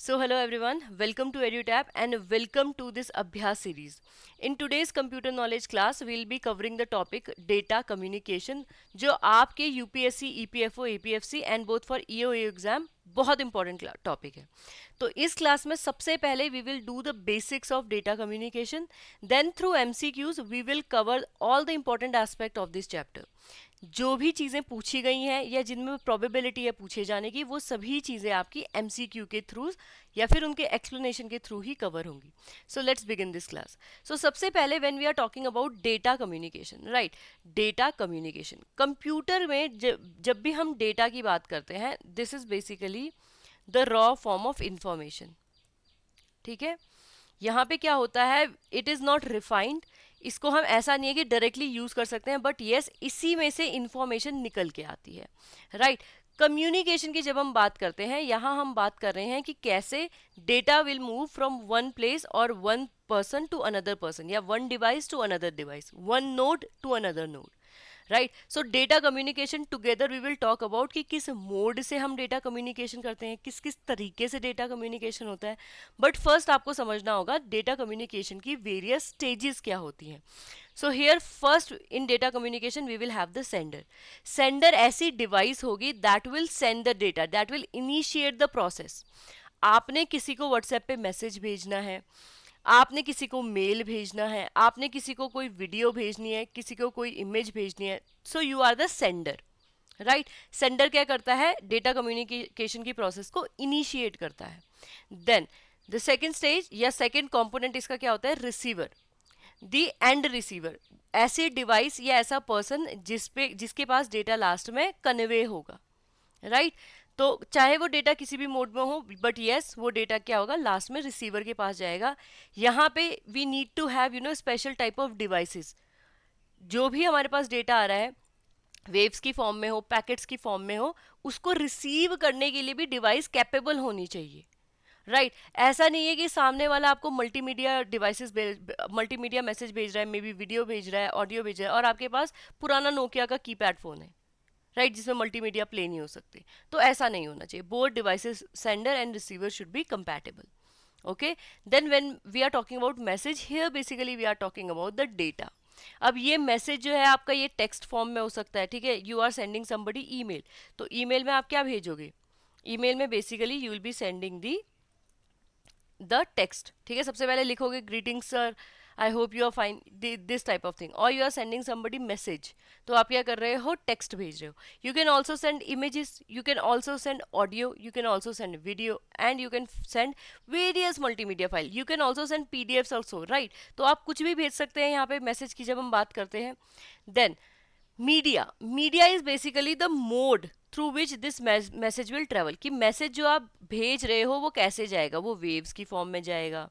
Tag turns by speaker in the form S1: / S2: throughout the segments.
S1: So hello everyone, welcome to EduTap and welcome to this Abhyas series. In today's computer knowledge class, we will be covering the topic data communication जो आपके UPSC, EPFO, APFC and both for EO exam बहुत important topic है. तो इस class में सबसे पहले we will do the basics of data communication, then through MCQs we will cover all the important aspect of this chapter. जो भी चीज़ें पूछी गई हैं या जिनमें प्रोबेबिलिटी है पूछे जाने की, वो सभी चीज़ें आपकी एमसीक्यू के थ्रू या फिर उनके एक्सप्लेनेशन के थ्रू ही कवर होंगी. So let's begin this class. So सबसे पहले when we are talking about data communication, right, data communication computer में जब भी हम डेटा की बात करते हैं, this is basically the raw form of information. ठीक है, यहाँ पे क्या होता है, इट इज़ नॉट रिफाइंड. इसको हम ऐसा नहीं है कि डायरेक्टली यूज़ कर सकते हैं, बट येस इसी में से इंफॉर्मेशन निकल के आती है, राइट. कम्युनिकेशन की जब हम बात करते हैं, यहाँ हम बात कर रहे हैं कि कैसे data will move from one place और one person to another person, या one device to another device, one node to another node, right. So data communication together we will talk about कि किस मोड से हम data communication करते हैं, किस किस तरीके से डेटा कम्युनिकेशन होता है. बट फर्स्ट आपको समझना होगा डेटा कम्युनिकेशन की वेरियस स्टेजेस क्या होती हैं. So here first in data communication we will have the sender. Sender ऐसी डिवाइस होगी that will send the data, that will initiate the process. आपने किसी को व्हाट्सएप पे मैसेज भेजना है, आपने किसी को मेल भेजना है, आपने किसी को कोई वीडियो भेजनी है, किसी को कोई इमेज भेजनी है, so you are the sender, right. Sender क्या करता है, डेटा कम्युनिकेशन की प्रोसेस को इनिशिएट करता है. देन द सेकेंड स्टेज या सेकेंड कंपोनेंट इसका क्या होता है, रिसीवर. द एंड रिसीवर, ऐसी डिवाइस या ऐसा पर्सन जिसके पास डेटा लास्ट में कन्वे होगा, राइट. तो चाहे वो डेटा किसी भी मोड में हो, बट येस वो डेटा क्या होगा, लास्ट में रिसीवर के पास जाएगा. यहाँ पे we need to have special type of devices. जो भी हमारे पास डेटा आ रहा है, वेव्स की फॉर्म में हो, पैकेट्स की फॉर्म में हो, उसको रिसीव करने के लिए भी डिवाइस कैपेबल होनी चाहिए, राइट. ऐसा नहीं है कि सामने वाला आपको मल्टीमीडिया डिवाइसेस मल्टीमीडिया मैसेज भेज रहा है, मे बी वीडियो भेज रहा है, ऑडियो भेज रहा है, और आपके पास पुराना नोकिया का कीपैड फोन है, राइट, जिसमें मल्टीमीडिया प्ले नहीं हो सकते. तो ऐसा नहीं होना चाहिए. Both devices, sender and receiver, should be compatible. Okay, then when we are talking about message, here basically we are talking about the data. अब ये मैसेज जो है आपका, ये टेक्स्ट फॉर्म में हो सकता है, ठीक है. You are sending somebody email, तो ईमेल में आप क्या भेजोगे, ईमेल में basically you will be sending the text, ठीक है. सबसे पहले लिखोगे greeting sir, I hope you are fine, this type of thing. और you are sending somebody message, तो आप क्या कर रहे हो, टेक्स्ट भेज रहे हो. You can also send images, you can also send audio, you can also send video, and you can send various multimedia file. You can also send PDFs also, right. तो आप कुछ भी भेज सकते हैं यहाँ पे मैसेज की जब हम बात करते हैं. Then media is basically the mode through which this message will travel. कि मैसेज जो आप भेज रहे हो वो कैसे जाएगा, वो वेव्स की फॉर्म में जाएगा,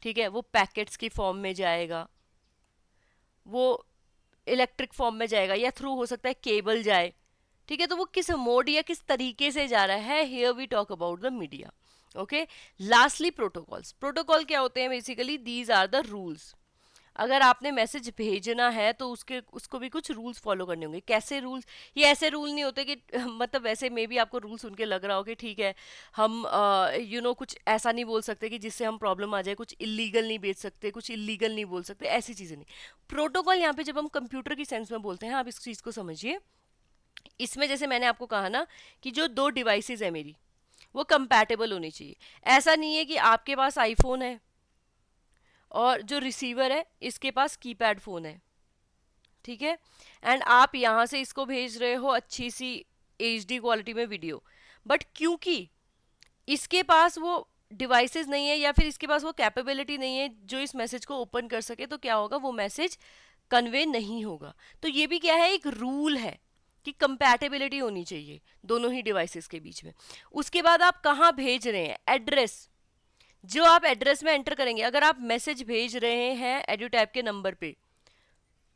S1: ठीक है, वो पैकेट्स की फॉर्म में जाएगा, वो इलेक्ट्रिक फॉर्म में जाएगा, या थ्रू हो सकता है केबल जाए, ठीक है. तो वो किस मोड या किस तरीके से जा रहा है, here we talk about the media. Okay, lastly protocols. Protocol क्या होते हैं, basically these are the rules. अगर आपने मैसेज भेजना है तो उसको भी कुछ रूल्स फॉलो करने होंगे. कैसे रूल्स, ये ऐसे रूल नहीं होते कि मतलब वैसे मे भी आपको रूल सुन के लग रहा हो कि ठीक है हम कुछ ऐसा नहीं बोल सकते कि जिससे हम प्रॉब्लम आ जाए, कुछ इलीगल नहीं भेज सकते, कुछ इलीगल नहीं बोल सकते, ऐसी चीज़ें नहीं. प्रोटोकॉल यहाँ पे जब हम कंप्यूटर की सेंस में बोलते हैं, आप इस चीज़ को समझिए. इसमें जैसे मैंने आपको कहा ना कि जो दो डिवाइसेस है मेरी, वो कंपैटिबल होनी चाहिए. ऐसा नहीं है कि आपके पास आईफोन है और जो रिसीवर है इसके पास कीपैड फ़ोन है, ठीक है, एंड आप यहाँ से इसको भेज रहे हो अच्छी सी HD क्वालिटी में वीडियो, बट क्योंकि इसके पास वो डिवाइसेस नहीं है या फिर इसके पास वो कैपेबिलिटी नहीं है जो इस मैसेज को ओपन कर सके, तो क्या होगा, वो मैसेज कन्वे नहीं होगा. तो ये भी क्या है, एक रूल है कि कंपैटिबिलिटी होनी चाहिए दोनों ही डिवाइसेस के बीच में. उसके बाद आप कहाँ भेज रहे हैं, एड्रेस, जो आप एड्रेस में एंटर करेंगे. अगर आप मैसेज भेज रहे हैं एड्यूटैप के नंबर पे,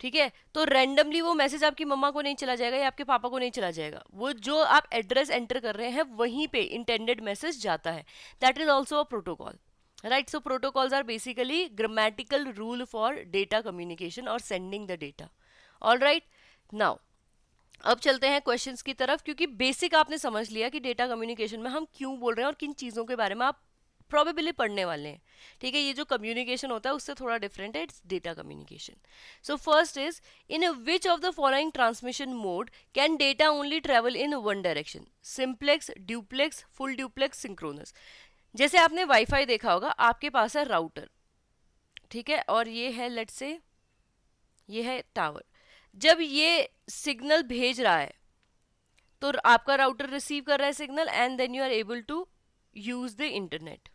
S1: ठीक है, तो रैंडमली वो मैसेज आपकी मम्मा को नहीं चला जाएगा या आपके पापा को नहीं चला जाएगा. वो जो आप एड्रेस एंटर कर रहे हैं वहीं पे इंटेंडेड मैसेज जाता है. That is also a protocol, right. So protocols are basically grammatical rule for data communication और sending the data. All right, now अब चलते हैं क्वेश्चंस की तरफ, क्योंकि बेसिक आपने समझ लिया कि डेटा कम्युनिकेशन में हम क्यों बोल रहे हैं और किन चीज़ों के बारे में आप प्रोबेबली पढ़ने वाले हैं, ठीक है। ये जो कम्युनिकेशन होता है उससे थोड़ा डिफरेंट है, it's data communication. So first is, in which of the following transmission mode can data only travel in one direction? Simplex, duplex, full duplex, synchronous. जैसे आपने वाईफाई देखा होगा, आपके पास है राउटर, ठीक है, और ये है लेट्स से ये है टावर। जब ये सिग्नल भेज रहा है तो आपका राउटर रिसीव कर रहा है signal and then you are able to use the internet.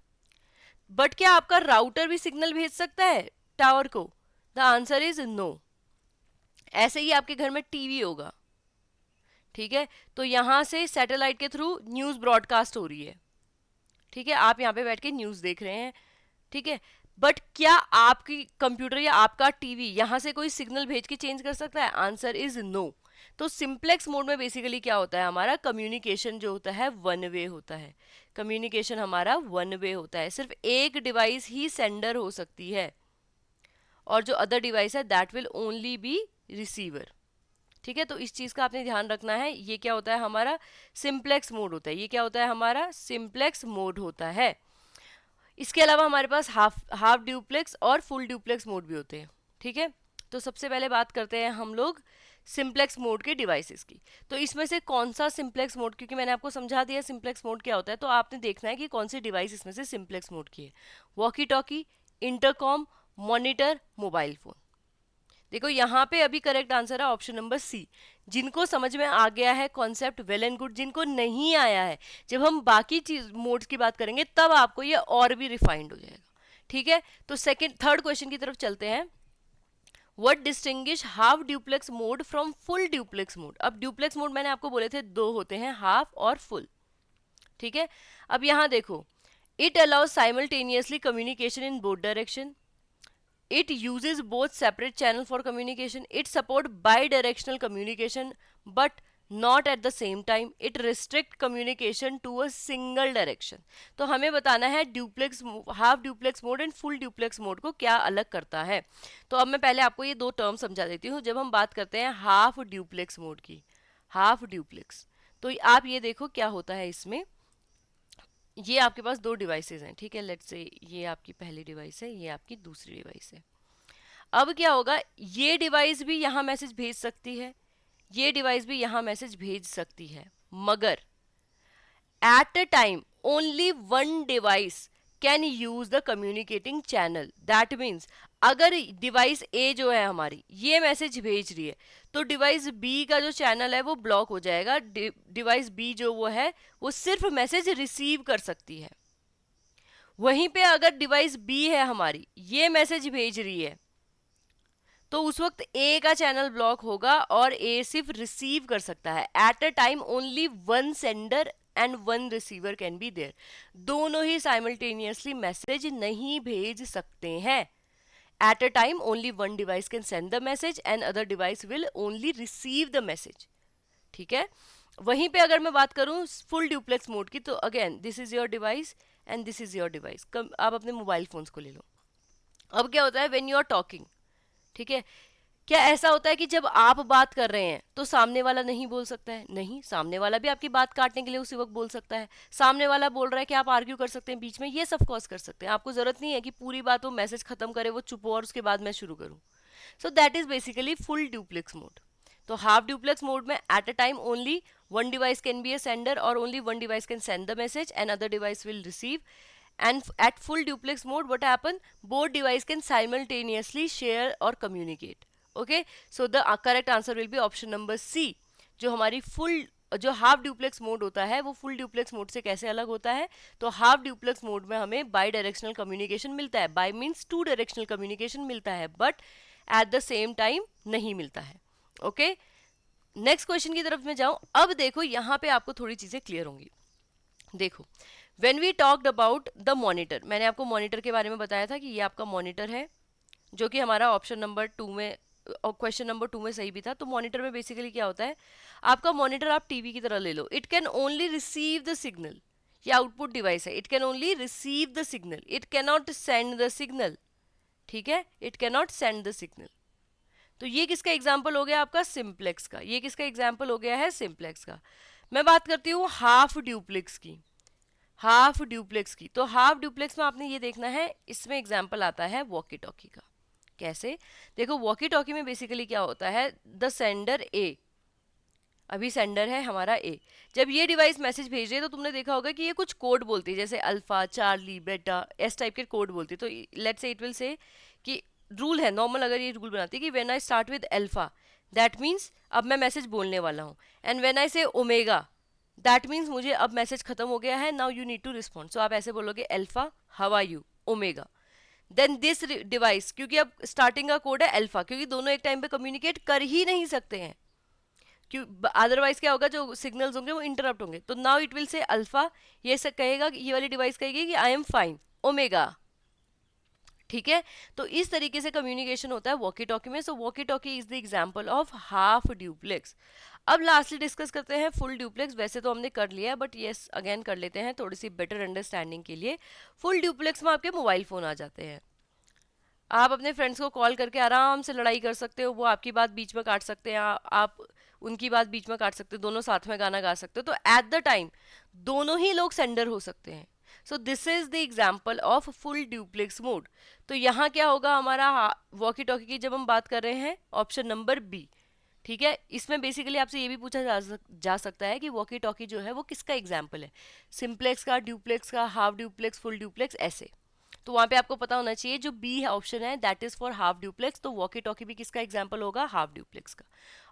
S1: But क्या आपका राउटर भी सिग्नल भेज सकता है टावर को? The answer is no. ऐसे ही आपके घर में टीवी होगा, ठीक है, तो यहां से सैटेलाइट के थ्रू न्यूज ब्रॉडकास्ट हो रही है, ठीक है, आप यहाँ पे बैठ के न्यूज देख रहे हैं, ठीक है। बट क्या आपकी कंप्यूटर या आपका टीवी यहां से कोई सिग्नल भेज के चेंज कर सकता है? Answer is no. तो सिंप्लेक्स मोड में बेसिकली क्या होता है, हमारा कम्युनिकेशन जो होता है वन वे होता है। कम्युनिकेशन हमारा वन वे होता है, सिर्फ एक डिवाइस ही सेंडर हो सकती है और जो अदर डिवाइस है that will only be receiver, ठीक है। तो इस चीज का आपने ध्यान रखना है। ये क्या होता है, हमारा सिंप्लेक्स मोड होता है। ये क्या होता है, हमारा सिंप्लेक्स मोड होता है। इसके अलावा हमारे पास हाफ ड्यूप्लेक्स और फुल ड्यूप्लेक्स मोड भी होते हैं, ठीक है। तो सबसे पहले बात करते हैं हम लोग सिंप्लेक्स मोड के डिवाइसेस की। तो इसमें से कौन सा सिंप्लेक्स मोड, क्योंकि मैंने आपको समझा दिया सिंप्लेक्स मोड क्या होता है, तो आपने देखना है कि कौन सी डिवाइस इसमें से सिंप्लेक्स मोड की है। Walkie talkie, intercom, monitor, mobile phone. देखो यहाँ पे अभी करेक्ट आंसर है ऑप्शन नंबर सी। जिनको समझ में आ गया है कॉन्सेप्ट, वेल एंड गुड। जिनको नहीं आया है, जब हम बाकी चीज मोड्स की बात करेंगे तब आपको ये और भी रिफाइंड हो जाएगा, ठीक है। तो थर्ड क्वेश्चन की तरफ चलते हैं। What distinguish half duplex mode from full duplex mode? अब ड्यूप्लेक्स मोड मैंने आपको बोले थे दो होते हैं, हाफ और फुल, ठीक है। अब यहाँ देखो, it allows simultaneously communication in both direction, it uses both separate channel for communication, it support bi-directional communication but not at the same time, it restrict communication to a single direction। तो हमें बताना है duplex, half duplex mode and full duplex mode को क्या अलग करता है। तो अब मैं पहले आपको ये दो टर्म समझा देती हूँ। जब हम बात करते हैं हाफ ड्यूप्लेक्स मोड की, हाफ ड्यूप्लेक्स, तो आप ये देखो क्या होता है इसमें। ये आपके पास दो डिवाइसेस हैं, ठीक है, लेट्स से ये आपकी पहली डिवाइस है, ये आपकी दूसरी डिवाइस है। अब क्या होगा, ये डिवाइस भी यहाँ मैसेज भेज सकती है, ये डिवाइस भी यहाँ मैसेज भेज सकती है, मगर eight a time only one device can use the communicating channel. That means अगर डिवाइस ए जो है हमारी ये मैसेज भेज रही है तो डिवाइस बी का जो चैनल है वो ब्लॉक हो जाएगा। डिवाइस बी जो वो है वो सिर्फ मैसेज रिसीव कर सकती है। वहीं पे अगर डिवाइस बी है हमारी ये मैसेज भेज रही है तो उस वक्त ए का चैनल ब्लॉक होगा और ए सिर्फ रिसीव कर सकता है। At a time only one sender and one receiver can be there. दोनों ही साइमल्टेनियसली मैसेज नहीं भेज सकते हैं। At a time only one device can send the message and other device will only receive the message, ठीक है। वहीं पे अगर मैं बात करूं फुल ड्यूप्लेक्स मोड की, तो again this is your device and this is your device. आप अपने मोबाइल फोन्स को ले लो। अब क्या होता है, व्हेन यू आर टॉकिंग, ठीक है, क्या ऐसा होता है कि जब आप बात कर रहे हैं तो सामने वाला नहीं बोल सकता है? नहीं, सामने वाला भी आपकी बात काटने के लिए उसी वक्त बोल सकता है। सामने वाला बोल रहा है कि आप आर्ग्यू कर सकते हैं बीच में, ये सब कॉज कर सकते हैं। आपको जरूरत नहीं है कि पूरी बात वो मैसेज खत्म करे, वो चुप हो और उसके बाद मैं शुरू करूं। So that is basically full duplex mode. तो हाफ ड्यूप्लेक्स मोड में at a time only one device can be a sender और only one device can send the message and other device will receive. And at full duplex mode what happen, both device can simultaneously share or communicate। okay, so the correct answer will be option number C। जो हमारी जो half duplex mode होता है वो full duplex mode से कैसे अलग होता है, तो हाफ ड्यूप्लेक्स मोड में हमें बाई डायरेक्शनल कम्युनिकेशन मिलता है। Bi means two directional communication मिलता है, but at the same time नहीं मिलता है। ओके, नेक्स्ट क्वेश्चन की तरफ मैं जाऊं। अब देखो यहाँ पे आपको थोड़ी चीजें क्लियर होंगी। देखो, When we talked about the monitor, मैंने आपको मॉनिटर के बारे में बताया था कि ये आपका मॉनिटर है, जो कि हमारा ऑप्शन नंबर 2 में और क्वेश्चन नंबर 2 में सही भी था। तो मॉनिटर में बेसिकली क्या होता है, आपका मॉनिटर आप टीवी की तरह ले लो। It can only receive the signal, ये आउटपुट डिवाइस है। It can only receive the signal, it can not send the signal, ठीक है, it can not send the signal. तो ये किसका एग्जाम्पल हो गया, आपका सिंप्लेक्स का। ये किसका एग्जाम्पल हो गया है, सिंप्लेक्स का। मैं बात करती हूँ हाफ ड्यूप्लेक्स की। हाफ ड्यूप्लेक्स की। तो हाफ ड्यूप्लेक्स में आपने ये देखना है, इसमें एग्जाम्पल आता है वॉकी टॉकी का। कैसे? देखो वॉकी टॉकी में बेसिकली क्या होता है, द सेंडर ए, अभी सेंडर है हमारा ए, जब ये डिवाइस मैसेज भेज रही है तो तुमने देखा होगा कि ये कुछ कोड बोलती है, जैसे अल्फा, चार्ली, बेटा, इस टाइप के कोड बोलती है। तो let's say it will say कि रूल है नॉर्मल, अगर ये रूल बनाती है कि when I start with alpha that means अब मैं मैसेज बोलने वाला हूँ, एंड व्हेन आई से ओमेगा दैट मीन्स मुझे अब मैसेज खत्म हो गया है, now you need to respond. So आप ऐसे बोलोगे alpha how are you, omega, then this device, क्योंकि अब स्टार्टिंग का कोड है अल्फा, क्योंकि दोनों एक टाइम पे कम्युनिकेट कर ही नहीं सकते हैं, क्यों अदरवाइज क्या होगा, जो सिग्नल्स होंगे वो इंटरप्ट होंगे। तो now it will say alpha, ये सब कहेगा, ये वाली डिवाइस कहेगी कि आई एम फाइन, ओमेगा, ठीक है। तो इस तरीके से कम्युनिकेशन होता है वॉकी टॉकी में। So walkie talkie is the example of half duplex. अब लास्टली डिस्कस करते हैं फुल ड्यूप्लेक्स। वैसे तो हमने कर लिया है, बट यस अगेन कर लेते हैं थोड़ी सी बेटर अंडरस्टैंडिंग के लिए। फुल ड्यूप्लेक्स में आपके मोबाइल फोन आ जाते हैं, आप अपने फ्रेंड्स को कॉल करके आराम से लड़ाई कर सकते हो, वो आपकी बात बीच में काट सकते हैं, आप उनकी बात बीच में काट सकते हो, दोनों साथ में गाना गा सकते हो। तो एट द टाइम दोनों ही लोग सेंडर हो सकते हैं। So this is the example of full duplex mode. तो यहाँ क्या होगा हमारा वॉकी टॉकी की, जब हम बात कर रहे हैं ऑप्शन नंबर बी, ठीक है। इसमें बेसिकली आपसे ये भी पूछा जा सकता है कि वॉकी टॉकी जो है वो किसका एग्जाम्पल है, सिंप्लेक्स का, ड्यूप्लेक्स का, हाफ ड्यूप्लेक्स, फुल ड्यूप्लेक्स, ऐसे। तो वहां पे आपको पता होना चाहिए जो बी है ऑप्शन है that is for half duplex, तो वॉकी टॉकी भी किसका एग्जाम्पल होगा, हाफ ड्यूप्लेक्स का।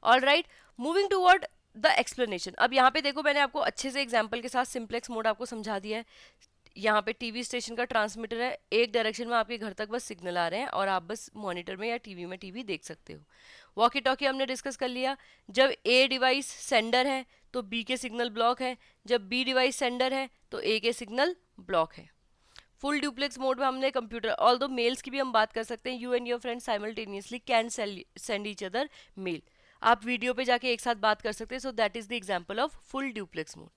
S1: All right, moving toward the explanation. अब यहाँ पे देखो मैंने आपको अच्छे से एग्जाम्पल के साथ सिंप्लेक्स मोड आपको समझा दिया है। यहाँ पे टीवी स्टेशन का ट्रांसमीटर है, एक डायरेक्शन में आपके घर तक बस सिग्नल आ रहे हैं और आप बस मॉनिटर में या टीवी में टीवी देख सकते हो। वॉकी टॉकी हमने डिस्कस कर लिया, जब ए डिवाइस सेंडर है तो बी के सिग्नल ब्लॉक है, जब बी डिवाइस सेंडर है तो ए के सिग्नल ब्लॉक है। फुल ड्यूप्लेक्स मोड में हमने कंप्यूटर, ऑल्दो मेल्स की भी हम बात कर सकते हैं, you and your friend simultaneously can send each other mail, आप वीडियो पे जाके एक साथ बात कर सकते हैं। So that is the example of full duplex mode.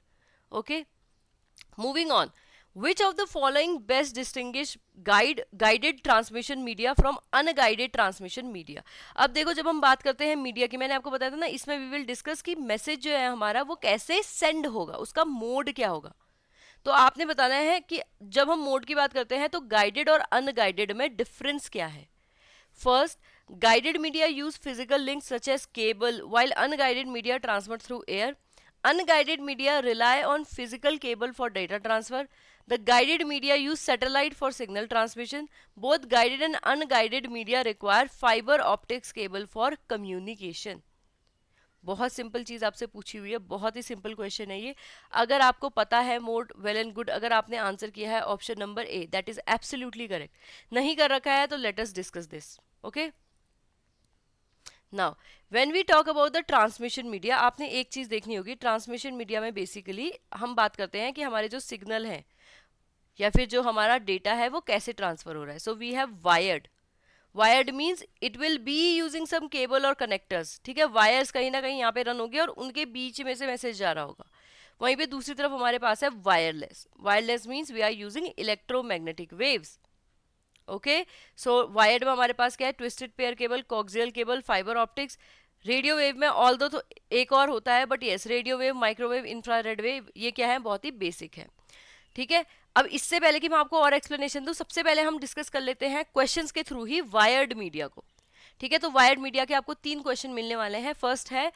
S1: Okay, moving on, which of the following best distinguish guided transmission media from unguided transmission media। अब देखो जब हम बात करते हैं मीडिया की, मैंने आपको बताया था ना, इसमें वी विल डिस्कस कि मैसेज जो है हमारा वो कैसे सेंड होगा, उसका मोड क्या होगा। तो आपने बताना है कि जब हम मोड की बात करते हैं तो गाइडेड और अनगाइडेड में डिफरेंस क्या है। First, guided media use physical links such as cable, while unguided media transmit through air. Unguided media rely on physical cable for data transfer. The guided media use satellite for signal transmission. Both guided and unguided media require fiber optics cable for communication. बहुत simple चीज आपसे पूछी हुई है, बहुत ही simple question है ये। अगर आपको पता है मोड, वेल एंड गुड। अगर आपने आंसर किया है option number A, that is absolutely correct. नहीं कर रखा है तो let us discuss this. Okay, now when we talk about the transmission media, आपने एक चीज देखनी होगी, ट्रांसमिशन मीडिया में बेसिकली हम बात करते हैं कि हमारे जो सिग्नल है या फिर जो हमारा डेटा है वो कैसे ट्रांसफर हो रहा है। So we have wired, wired means it will be using some cable और कनेक्टर्स, ठीक है। वायर्स कहीं ना कहीं यहाँ पे रन होगी और उनके बीच में से मैसेज जा रहा होगा। वहीं पे दूसरी तरफ हमारे पास है wireless, wireless means we are using electromagnetic waves. Okay, so wired में हमारे पास क्या है, twisted pair cable, coaxial cable, fibre optics. Radio wave में ऑल्दो तो एक और होता है, but yes, radio wave, microwave, infrared wave, ये क्या है, बहुत ही बेसिक है, ठीक है। अब इससे पहले कि मैं आपको और एक्सप्लेनेशन दूं, सबसे पहले हम डिस्कस कर लेते हैं क्वेश्चंस के थ्रू ही वायर्ड मीडिया को, ठीक है। तो वायर्ड मीडिया के आपको 3 क्वेश्चन मिलने वाले हैं। फर्स्ट है,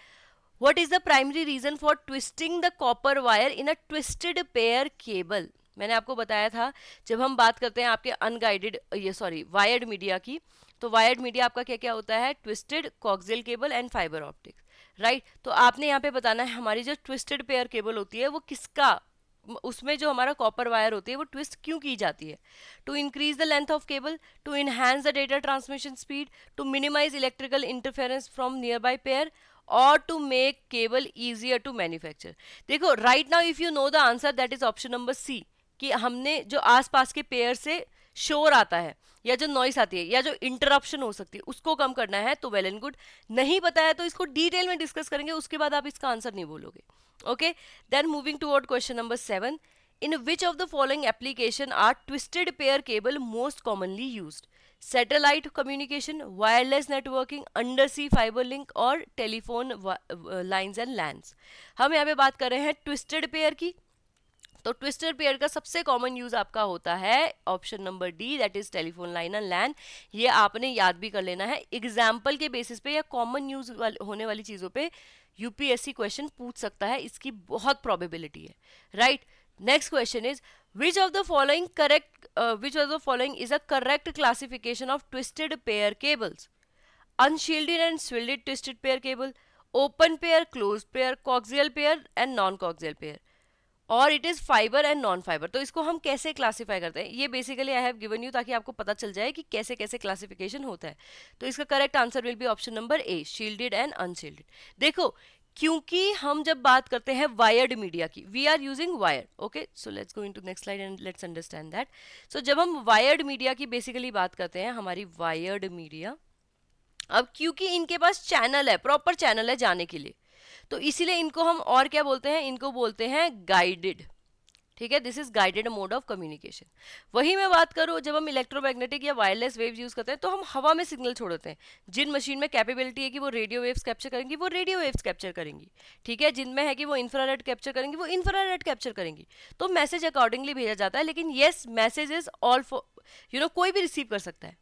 S1: what is the primary reason for twisting the copper wire in a twisted pair cable. मैंने आपको बताया था जब हम बात करते हैं आपके अनगाइडेड, ये सॉरी वायर्ड मीडिया की, तो वायर्ड मीडिया आपका क्या क्या होता है, twisted, coaxial cable and fibre optics, right. तो आपने यहाँ पे बताना है हमारी जो ट्विस्टेड पेयर केबल होती है वो किसका, उसमें जो हमारा कॉपर वायर होती है वो ट्विस्ट क्यों की जाती है। To increase the length of cable, to enhance the data transmission speed, to minimise electrical interference from near by pair, और to make cable easier to manufacture. देखो right now if you know the answer that is option number C, कि हमने जो आसपास के pair से शोर आता है या जो नॉइस आती है या जो इंटरप्शन हो सकती है उसको कम करना है, तो वेल एंड गुड। नहीं पता है तो इसको डिटेल में डिस्कस करेंगे, उसके बाद आप इसका आंसर नहीं बोलोगे। Okay, then moving toward question number 7, in which of the following application are twisted pair cable most commonly used? Satellite communication, wireless networking, undersea fiber link और telephone lines and LANs। हम यहाँ पे बात कर रहे हैं ट्विस्टेड पेयर की, तो ट्विस्टेड पेयर का सबसे कॉमन यूज आपका होता है option number D, that is telephone line and LAN. ये आपने याद भी कर लेना है, एग्जाम्पल के बेसिस पे या कॉमन यूज होने वाली चीजों पे यूपीएससी क्वेश्चन पूछ सकता है, इसकी बहुत प्रोबेबिलिटी है, right. Next question is which of the following is a correct classification of twisted pair cables? Unshielded and shielded twisted pair cable, open pair, closed pair, coaxial pair and non-coaxial pair, और it is fibre and non fibre. तो इसको हम कैसे classify करते हैं, ये basically I have given you ताकि आपको पता चल जाए कि कैसे कैसे क्लासिफिकेशन होता है। तो इसका correct answer will be option number A, shielded and unshielded. देखो, क्योंकि हम जब बात करते हैं वायर्ड मीडिया की, we are using wire, okay, so let's go into next slide and let's understand that. So जब हम वायर्ड मीडिया की बेसिकली बात करते हैं, हमारी वायर्ड मीडिया, अब क्योंकि इनके पास चैनल है, प्रॉपर चैनल है जाने के लिए, तो इसीलिए इनको हम और क्या बोलते हैं, इनको बोलते हैं गाइडेड, ठीक है, this is guided mode of communication. वही मैं बात करूं, जब हम इलेक्ट्रोमैग्नेटिक या वायरलेस वेव्स यूज करते हैं तो हम हवा में सिग्नल छोड़ते हैं। जिन मशीन में कैपेबिलिटी है कि वो रेडियो वेव्स कैप्चर करेंगी, वो रेडियो वेव्स कैप्चर करेंगी, ठीक है, जिनमें है कि वो इंफ्रारेड कैप्चर करेंगी, वो इंफ्रारेड कैप्चर करेंगी। तो मैसेज अकॉर्डिंगली भेजा जाता है, लेकिन yes, message is all for कोई भी रिसीव कर सकता है,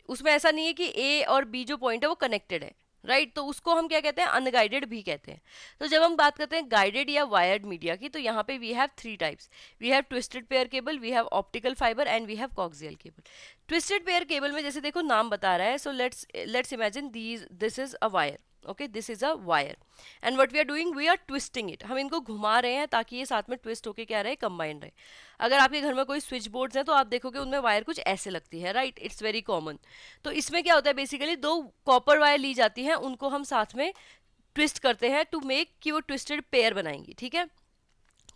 S1: उसमें ऐसा नहीं है कि ए और बी जो पॉइंट है वो कनेक्टेड है, राइट, तो उसको हम क्या कहते हैं, अनगाइडेड भी कहते हैं। तो जब हम बात करते हैं गाइडेड या वायर्ड मीडिया की, तो यहाँ पे we have three types, we have twisted pair cable, we have optical fibre and we have coaxial cable. Twisted pair cable में जैसे देखो नाम बता रहा है, so let's imagine this is a wire, okay, this is a wire and what we are doing, we are twisting it, हम इनको घुमा रहे हैं ताकि ये साथ में ट्विस्ट होके क्या रहे, कंबाइन रहे। अगर आपके घर में कोई स्विच बोर्ड्स हैं तो आप देखोगे उनमें वायर कुछ ऐसे लगती है, राइट, इट्स वेरी कॉमन। तो इसमें क्या होता है, बेसिकली दो कॉपर वायर ली जाती हैं, उनको हम साथ में ट्विस्ट करते हैं टू मेक कि वो ट्विस्टेड पेयर बनाएंगी, ठीक है।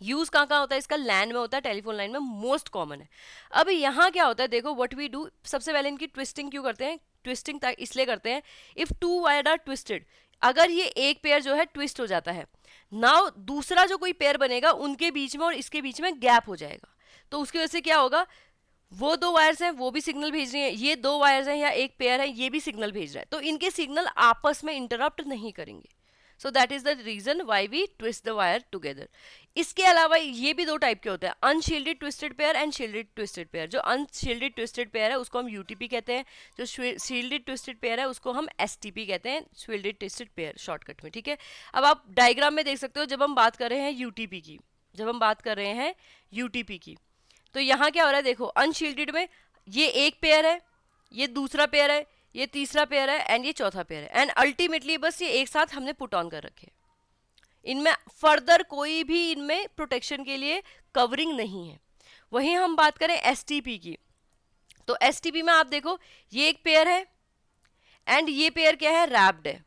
S1: यूज कहाँ होता है इसका, लैन में होता है, टेलीफोन लाइन में मोस्ट कॉमन है। अब यहाँ क्या होता है, देखो व्हाट वी डू, सबसे पहले इनकी ट्विस्टिंग क्यों करते हैं, ट्विस्टिंग इसलिए करते हैं, if two wire are twisted, अगर ये एक पेयर जो है ट्विस्ट हो जाता है, नाउ दूसरा जो कोई पेयर बनेगा उनके बीच में और इसके बीच में गैप हो जाएगा, तो उसकी वजह से क्या होगा, वो दो वायर्स हैं वो भी सिग्नल भेज रही हैं, ये दो वायर्स हैं या एक पेयर है ये भी सिग्नल भेज रहा है, तो इनके सिग्नल आपस में इंटरप्ट नहीं करेंगे। So that is the reason why we twist the wire together. इसके अलावा ये भी दो टाइप के होते हैं, unshielded twisted pair and shielded twisted pair. जो अनशील्डेड ट्विस्टेड पेयर है उसको हम यूटीपी कहते हैं, जो शील्डेड ट्विस्टेड पेयर है उसको हम एसटीपी कहते हैं, शील्डेड ट्विस्टेड पेयर शॉर्टकट में, ठीक है। अब आप डायग्राम में देख सकते हो, जब हम बात कर रहे हैं यूटीपी की, जब हम बात कर रहे हैं यूटीपी की, तो यहाँ क्या हो रहा है, देखो अनशील्डेड में ये एक पेयर है, ये दूसरा पेयर है, ये तीसरा पेयर है एंड ये चौथा पेयर है, एंड अल्टीमेटली बस ये एक साथ हमने पुट ऑन कर रखे, इनमें फर्दर कोई भी इनमें प्रोटेक्शन के लिए कवरिंग नहीं है। वहीं हम बात करें एसटीपी की, तो एसटीपी में आप देखो ये एक पेयर है एंड ये पेयर क्या है, रैप्ड है,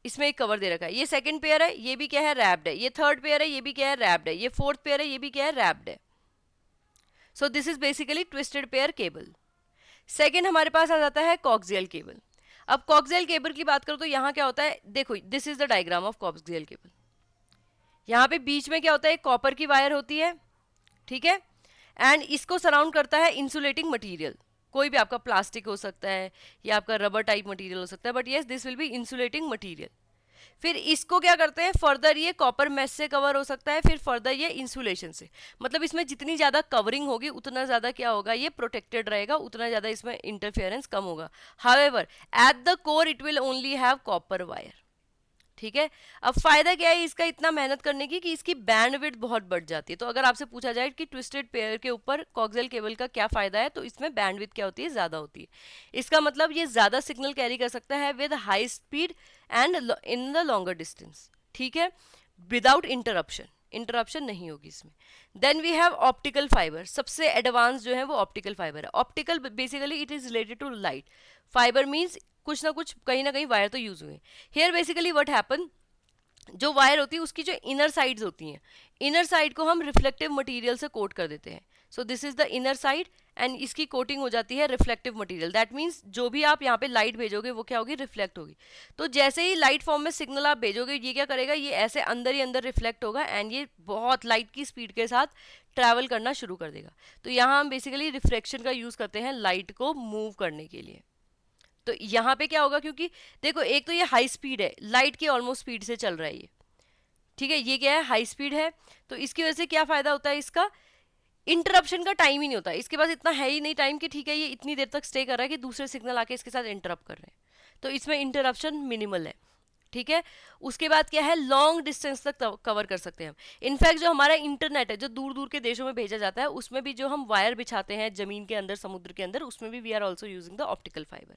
S1: इसमें एक कवर दे रखा है, ये सेकंड पेयर है ये भी क्या है, रैप्ड है, ये थर्ड पेयर है ये भी क्या है, रैप्ड है, ये फोर्थ पेयर है ये भी क्या है, रैप्ड है। सो this is basically twisted pair cable. Second हमारे पास आ जाता है कॉक्सियल केबल। अब कॉक्सियल केबल की बात करो तो यहाँ क्या होता है, देखो this is the diagram of coxal cable. यहाँ पे बीच में क्या होता है, कॉपर की वायर होती है, ठीक है, एंड इसको सराउंड करता है इंसुलेटिंग मटेरियल, कोई भी आपका प्लास्टिक हो सकता है या आपका रबर टाइप मटेरियल हो सकता है, but yes this will be insulating material. फिर इसको क्या करते हैं, फर्दर ये कॉपर मेश से कवर हो सकता है, फिर फर्दर ये इंसुलेशन से, मतलब इसमें जितनी ज़्यादा कवरिंग होगी उतना ज़्यादा क्या होगा, ये प्रोटेक्टेड रहेगा, उतना ज़्यादा इसमें इंटरफेरेंस कम होगा। However at the core it will only have copper wire, ठीक है। अब फायदा क्या है इसका इतना मेहनत करने की, कि इसकी बैंडविड्थ बहुत बढ़ जाती है। तो अगर आपसे पूछा जाए कि ट्विस्टेड पेयर के ऊपर कॉक्सियल केबल का क्या फायदा है, तो इसमें बैंडविड्थ क्या होती है, ज्यादा होती है। इसका मतलब ये ज्यादा सिग्नल कैरी कर सकता है with high speed and in the longer distance, ठीक है, विदाउट इंटरप्शन, इंटरप्शन नहीं होगी इसमें। Then we have optical fibre, सबसे एडवांस जो है वो ऑप्टिकल फाइबर है। Optical basically it is related to light, fibre means कुछ ना कुछ कहीं ना कहीं वायर तो यूज हुए। हेयर बेसिकली व्हाट हैपन, जो वायर होती है उसकी जो इनर साइड्स होती हैं, इनर साइड को हम रिफ्लेक्टिव मटेरियल से कोट कर देते हैं। So this is the inner side and इसकी कोटिंग हो जाती है रिफ्लेक्टिव मटेरियल। दैट मीन्स जो भी आप यहाँ पे लाइट भेजोगे वो क्या होगी, रिफ्लेक्ट होगी। तो जैसे ही लाइट फॉर्म में सिग्नल आप भेजोगे ये क्या करेगा, ये ऐसे अंदर ही अंदर रिफ्लेक्ट होगा एंड ये बहुत लाइट की स्पीड के साथ ट्रैवल करना शुरू कर देगा। तो यहाँ हम बेसिकली रिफ्लेक्शन का यूज करते हैं लाइट को मूव करने के लिए। तो यहाँ पे क्या होगा, क्योंकि देखो एक तो ये हाई स्पीड है, लाइट की ऑलमोस्ट स्पीड से चल रहा है ये, ठीक है, ये क्या है, हाई स्पीड है, तो इसकी वजह से क्या फायदा होता है इसका, इंटरप्शन का टाइम ही नहीं होता, इसके पास इतना है ही नहीं टाइम कि ठीक है ये इतनी देर तक स्टे कर रहा है कि दूसरे सिग्नल आके इसके साथ इंटरप्ट कर रहे हैं, तो इसमें इंटरप्शन मिनिमल है। ठीक है, उसके बाद क्या है, लॉन्ग डिस्टेंस तक कवर कर सकते हैं हम। इनफैक्ट जो हमारा इंटरनेट है जो दूर दूर के देशों में भेजा जाता है, उसमें भी जो हम वायर बिछाते हैं जमीन के अंदर, समुद्र के अंदर, उसमें भी we are also using the optical fibre.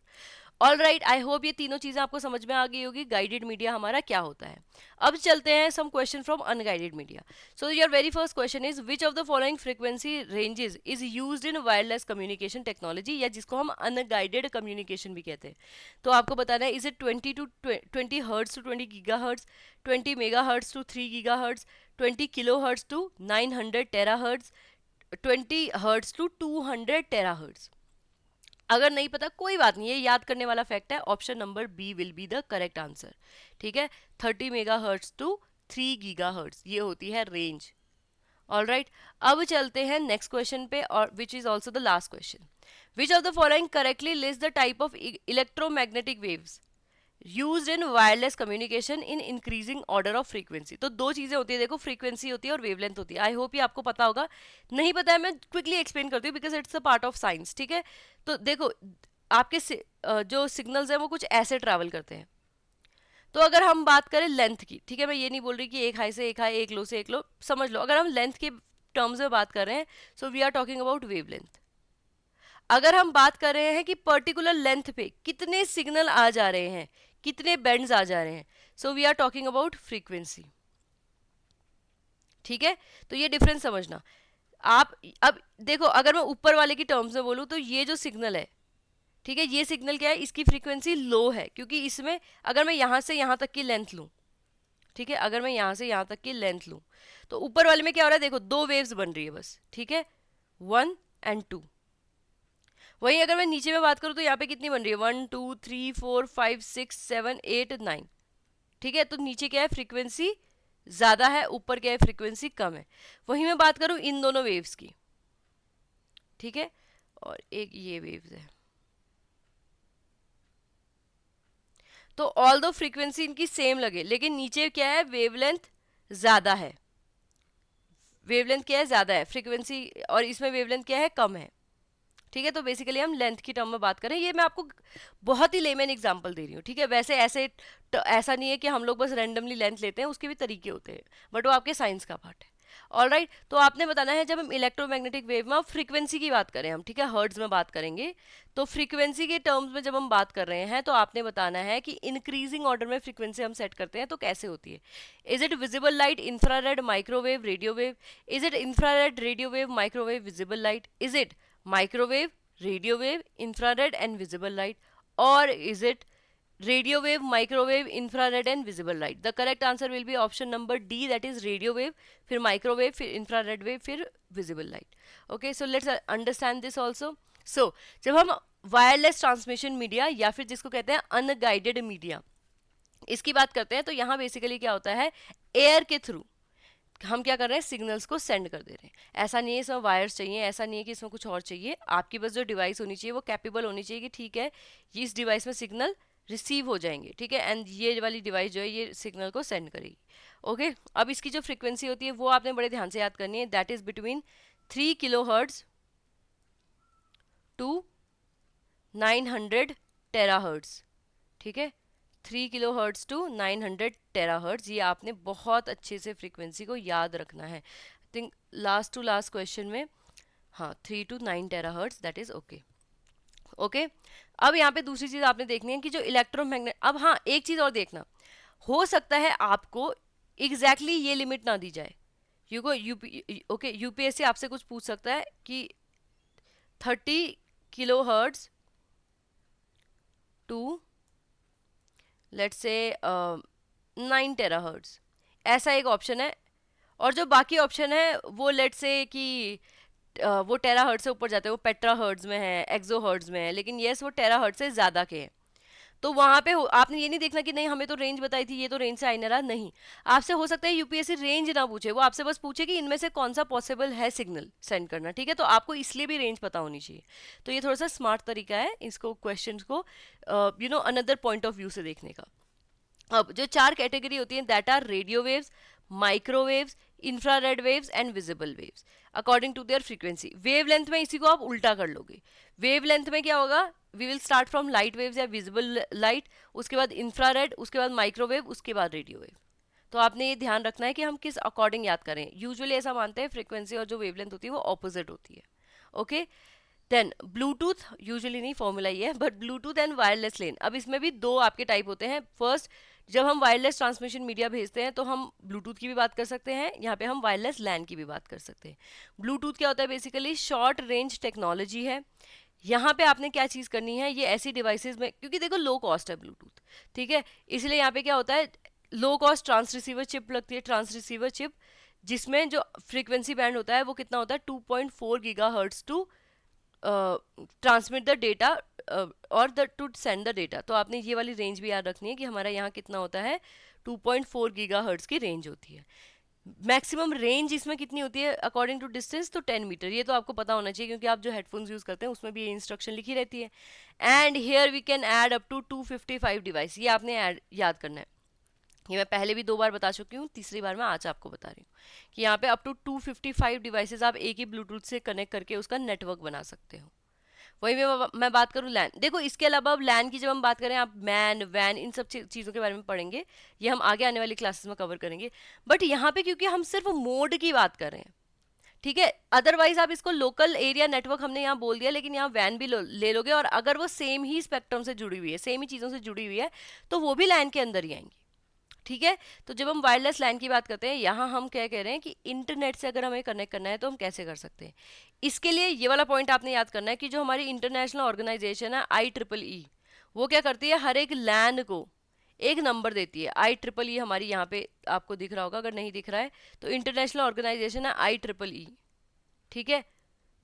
S1: All right, I hope ये तीनों चीजें आपको समझ में आ गई होगी गाइडेड मीडिया हमारा क्या होता है। अब चलते हैं some question from unguided media. So your very first question is which of the following frequency ranges is used in wireless communication technology, या जिसको हम अनगाइडेड कम्युनिकेशन भी कहते हैं। तो आपको बताना है, is it 20 hertz to 20 gigahertz, 20 megahertz to 3 gigahertz, 20 kilohertz to 900 terahertz, 20 hertz to 200 terahertz. अगर नहीं पता कोई बात नहीं, ये याद करने वाला फैक्ट है, option number B will be the correct answer. ठीक है, 30 megahertz to 3 gigahertz, ये होती है रेंज। ऑल राइट, अब चलते हैं नेक्स्ट क्वेश्चन पे, और which is also the last question. Which of the following correctly list the type of electromagnetic waves used in wireless communication in increasing order of frequency. तो दो चीजें होती है, देखो, फ्रीक्वेंसी होती है और वेवलेंथ होती है। आई होप ये आपको पता होगा, नहीं पता है मैं क्विकली एक्सप्लेन करती हूँ because it's a part of science. ठीक है, तो देखो, आपके जो सिग्नल्स हैं वो कुछ ऐसे ट्रैवल करते हैं। तो अगर हम बात करें लेंथ की, ठीक है, मैं ये नहीं बोल रही कि एक हाई से एक हाई, एक लो से एक लो, समझ लो, अगर हम लेंथ के टर्म्स में बात कर रहे हैं, so we are talking about wavelength. अगर हम बात कर रहे हैं कि पर्टिकुलर लेंथ पे कितने सिग्नल आ जा रहे हैं, कितने बैंड्स आ जा रहे हैं, so we are talking about frequency. ठीक है, तो ये डिफरेंस समझना आप। अब देखो, अगर मैं ऊपर वाले की टर्म्स में बोलूं, तो ये जो सिग्नल है, ठीक है, ये सिग्नल क्या है, इसकी फ्रीक्वेंसी लो है, क्योंकि इसमें अगर मैं यहां से यहां तक की लेंथ लूं, ठीक है, अगर मैं यहां से यहां तक की लेंथ लूं, तो ऊपर वाले में क्या हो रहा है, देखो, दो वेव्स बन रही है बस। ठीक है, 1 and 2। वहीं अगर मैं नीचे में बात करूं तो यहाँ पे कितनी बन रही है, 1 2 3 4 5 6 7 8 9। ठीक है, तो नीचे क्या है, फ्रीक्वेंसी ज्यादा है, ऊपर क्या है, फ्रीक्वेंसी कम है। वहीं मैं बात करूं इन दोनों वेव्स की, ठीक है, और एक ये वेव्स है, तो ऑल दो फ्रीक्वेंसी इनकी सेम लगे, लेकिन नीचे क्या है, वेवलेंथ ज्यादा है। वेवलेंथ क्या है, ज्यादा है फ्रीक्वेंसी, और इसमें वेवलेंथ क्या है, कम है। ठीक है, तो बेसिकली हम लेंथ की टर्म में बात करें, ये मैं आपको बहुत ही लेमन एग्जांपल दे रही हूँ। ठीक है, वैसे ऐसा नहीं है कि हम लोग बस रैंडमली लेंथ लेते हैं, उसके भी तरीके होते हैं, बट वो आपके साइंस का पार्ट है। ऑल राइट, तो आपने बताना है, जब हम इलेक्ट्रोमैग्नेटिक वेव में फ्रीक्वेंसी की बात करें हम, ठीक है, हर्ट्ज में बात करेंगे, तो फ्रीक्वेंसी के टर्म्स में जब हम बात कर रहे हैं, तो आपने बताना है कि इंक्रीजिंग ऑर्डर में फ्रीक्वेंसी हम सेट करते हैं तो कैसे होती है। Is it visible light, infrared, microwave, radio wave? Is it infrared, radio wave, microwave, visible light? Is it microwave, radio wave, infrared and visible light, or is it radio wave, microwave, infrared and visible light? The correct answer will be option number D, that is radio wave, फिर microwave, फिर infrared wave, फिर visible light. Okay, so let's understand this also. So जब हम wireless transmission media या फिर जिसको कहते हैं अनगाइडेड मीडिया, इसकी बात करते हैं, तो यहाँ बेसिकली क्या होता है, एयर के थ्रू हम क्या कर रहे हैं, सिग्नल्स को सेंड कर दे रहे हैं। ऐसा नहीं है इसमें वायर्स चाहिए, ऐसा नहीं है कि इसमें कुछ और चाहिए, आपकी बस जो डिवाइस होनी चाहिए वो कैपेबल होनी चाहिए कि ठीक है, ये इस डिवाइस में सिग्नल रिसीव हो जाएंगे, ठीक है, एंड ये वाली डिवाइस जो है ये सिग्नल को सेंड करेगी। ओके, अब इसकी जो फ्रीक्वेंसी होती है वो आपने बड़े ध्यान से याद करनी है, that is between 3 kilohertz to 900 terahertz. ठीक है, 3 kilohertz to 900 terahertz, ये आपने बहुत अच्छे से फ्रीक्वेंसी को याद रखना है। I think last to last question में, हाँ, 3 to 9 terahertz, that is okay. Okay, अब यहाँ पे दूसरी चीज आपने देखनी है कि जो इलेक्ट्रोमैग्नेट, अब हाँ एक चीज और देखना, हो सकता है आपको एग्जैक्टली ये लिमिट ना दी जाए, ओके, यूपीएससी आपसे कुछ पूछ सकता है कि 30 kilo hertz to let's say 9 Terra hertz, ऐसा एक ऑप्शन है, और जो बाकी ऑप्शन है वो लेट्स से कि वो टेरा हर्ट्ज से ऊपर जाते हैं, वो पेट्रा हर्ट्ज में है, एक्सो हर्ट्ज में है, लेकिन यस वो टेरा हर्ट्ज से ज़्यादा के हैं। तो वहाँ पे आपने ये नहीं देखना कि नहीं हमें तो रेंज बताई थी, ये तो रेंज से आई ना रहा, नहीं, आपसे हो सकता है यूपीएससी रेंज ना पूछे, वो आपसे बस पूछे कि इनमें से कौन सा पॉसिबल है सिग्नल सेंड करना। ठीक है, तो आपको इसलिए भी रेंज पता होनी चाहिए। तो ये थोड़ा सा स्मार्ट तरीका है इसको क्वेश्चन को अनदर पॉइंट ऑफ व्यू से देखने का। अब जो 4 कैटेगरी होती हैं, that are radio waves, microwaves, infrared waves and visible waves according to their frequency. Wavelength में इसी को आप उल्टा कर लोगे। वेवलेंथ में क्या होगा, we will start from light waves या विजिबल लाइट, उसके बाद इंफ्रारेड, उसके बाद माइक्रोवेव, उसके बाद रेडियो वेव। तो आपने ये ध्यान रखना है कि हम किस अकॉर्डिंग याद करें। यूजुअली ऐसा मानते हैं फ्रीक्वेंसी और जो वेवलेंथ होती है वो ऑपोजिट होती है। ओके, देन ब्लूटूथ, यूजुअली नहीं, फॉर्मूला ये है, बट ब्लूटूथ एंड वायरलेस लेन। अब इसमें भी दो आपके टाइप होते हैं। फर्स्ट, जब हम वायरलेस ट्रांसमिशन मीडिया भेजते हैं तो हम ब्लूटूथ की भी बात कर सकते हैं, यहाँ पे हम वायरलेस लैन की भी बात कर सकते हैं। ब्लूटूथ क्या होता है, बेसिकली शॉर्ट रेंज टेक्नोलॉजी है। यहाँ पे आपने क्या चीज़ करनी है, ये ऐसी डिवाइसेस में, क्योंकि देखो लो कॉस्ट है ब्लूटूथ, ठीक है, इसलिए यहाँ पे क्या होता है, low cost trans receiver chip लगती है, ट्रांस रिसीवर चिप, जिसमें जो फ्रीक्वेंसी बैंड होता है वो कितना होता है, 2.4 giga hertz to transmit the data और the to send the data. तो आपने ये वाली रेंज भी याद रखनी है कि हमारा यहाँ कितना होता है, 2.4 गीगा हर्ट्स की रेंज होती है। मैक्सिमम रेंज इसमें कितनी होती है अकॉर्डिंग टू डिस्टेंस, तो 10 मीटर। ये तो आपको पता होना चाहिए क्योंकि आप जो हेडफोन्स यूज करते हैं उसमें भी ये इंस्ट्रक्शन लिखी रहती है। And here we can add up to 255 device, ये आपने याद करना है। ये मैं पहले भी 2 बार बता चुकी हूँ, तीसरी बार मैं आज आपको बता रही हूँ कि यहाँ पे अप टू 255 डिवाइसेस आप एक ही ब्लूटूथ से कनेक्ट करके उसका नेटवर्क बना सकते हो। वही मैं बात करूँ लैन, देखो इसके अलावा अब लैन की जब हम बात करें, आप मैन वैन इन सब चीज़ों के बारे में पढ़ेंगे, ये हम आगे आने वाली क्लासेस में कवर करेंगे। बट यहाँ पे क्योंकि हम सिर्फ मोड की बात कर रहे हैं, ठीक है, अदरवाइज आप इसको लोकल एरिया नेटवर्क हमने यहाँ बोल दिया, लेकिन यहाँ वैन भी ले लोगे, और अगर वो सेम ही स्पेक्ट्रम से जुड़ी हुई है, सेम ही चीज़ों से जुड़ी हुई है, तो वो भी लैन के अंदर ही आएंगी, ठीक है। तो जब हम वायरलेस लैन की बात करते हैं, यहाँ हम क्या कह रहे हैं कि इंटरनेट से अगर हमें कनेक्ट करना है तो हम कैसे कर सकते हैं। इसके लिए ये वाला पॉइंट आपने याद करना है कि जो हमारी इंटरनेशनल ऑर्गेनाइजेशन है IEEE, वो क्या करती है, हर एक लैन को एक नंबर देती है। IEEE हमारी यहाँ पे आपको दिख रहा होगा, अगर नहीं दिख रहा है तो इंटरनेशनल ऑर्गेनाइजेशन है IEEE, ठीक है।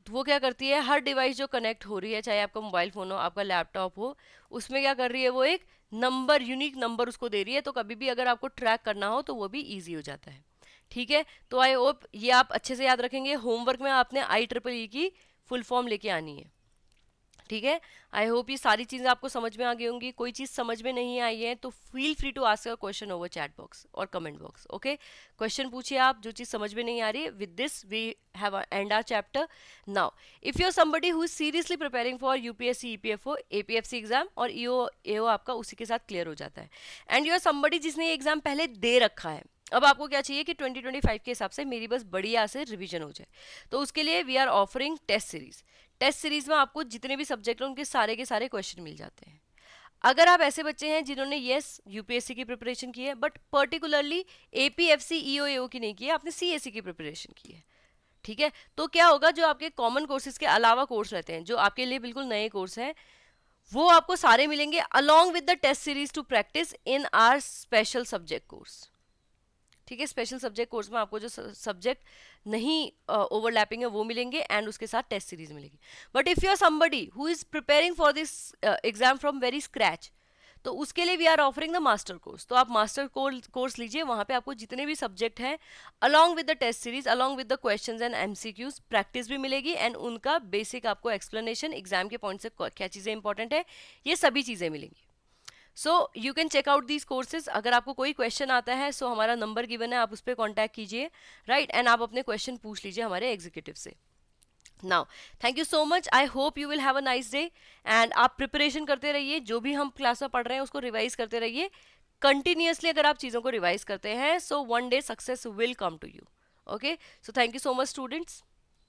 S1: तो वो क्या करती है, हर डिवाइस जो कनेक्ट हो रही है, चाहे आपका मोबाइल फ़ोन हो, आपका लैपटॉप हो, उसमें क्या कर रही है, वो एक नंबर, यूनिक नंबर उसको दे रही है। तो कभी भी अगर आपको ट्रैक करना हो तो वो भी ईजी हो जाता है, ठीक है। तो आई होप ये आप अच्छे से याद रखेंगे। होमवर्क में आपने IEEE की फुल फॉर्म लेके आनी है, ठीक है। आई होप ये सारी चीज़ें आपको समझ में आ गई होंगी। कोई चीज़ समझ में नहीं आई है तो feel free to ask a question over chat box और कमेंट बॉक्स। ओके, क्वेश्चन पूछिए आप, जो चीज़ समझ में नहीं आ रही है। With this we have end our chapter now. If you are somebody who is seriously preparing for UPSC EPFO APFC exam, और EO आपका उसी के साथ क्लियर हो जाता है, एंड यू आर समबडी जिसने ये एग्जाम पहले दे रखा है, अब आपको क्या चाहिए कि 2025 के हिसाब से मेरी बस बढ़िया से रिवीजन हो जाए, तो उसके लिए we are offering test series. Test series में आपको जितने भी सब्जेक्ट हैं उनके सारे के सारे क्वेश्चन मिल जाते हैं। अगर आप ऐसे बच्चे हैं जिन्होंने UPSC की प्रिपरेशन की है, बट पर्टिकुलरली APFC EO की नहीं की है, आपने CAC की प्रिपरेशन की है, ठीक है, तो क्या होगा, जो आपके कॉमन कोर्सेज के अलावा कोर्स रहते हैं, जो आपके लिए बिल्कुल नए कोर्स हैं, वो आपको सारे मिलेंगे along with the test series to practice in our special subject course, ठीक है। स्पेशल सब्जेक्ट कोर्स में आपको जो सब्जेक्ट नहीं ओवरलैपिंग है वो मिलेंगे, एंड उसके साथ टेस्ट सीरीज मिलेगी। But if you are somebody who is preparing for this exam from very scratch, तो उसके लिए we are offering the master course. तो आप मास्टर कोर्स लीजिए, वहाँ पे आपको जितने भी सब्जेक्ट हैं along with the test series, along with the questions and MCQs, practice भी मिलेगी, एंड उनका बेसिक आपको एक्सप्लेनेशन, एग्जाम के पॉइंट से क्या चीज़ें इंपॉर्टेंट है, ये सभी चीज़ें मिलेंगी। So you can check out these courses. अगर आपको कोई क्वेश्चन आता है, सो हमारा नंबर गिवन है, आप उस पर कॉन्टैक्ट कीजिए, राइट, एंड आप अपने क्वेश्चन पूछ लीजिए हमारे एग्जीक्यूटिव से। Now thank you so much, I hope you will have a nice day, and आप प्रिपरेशन करते रहिए, जो भी हम क्लास में पढ़ रहे हैं उसको रिवाइज करते रहिए कंटिन्यूसली। अगर आप चीज़ों को रिवाइज करते हैं, so one day success will come to you. Okay, so thank you so much students.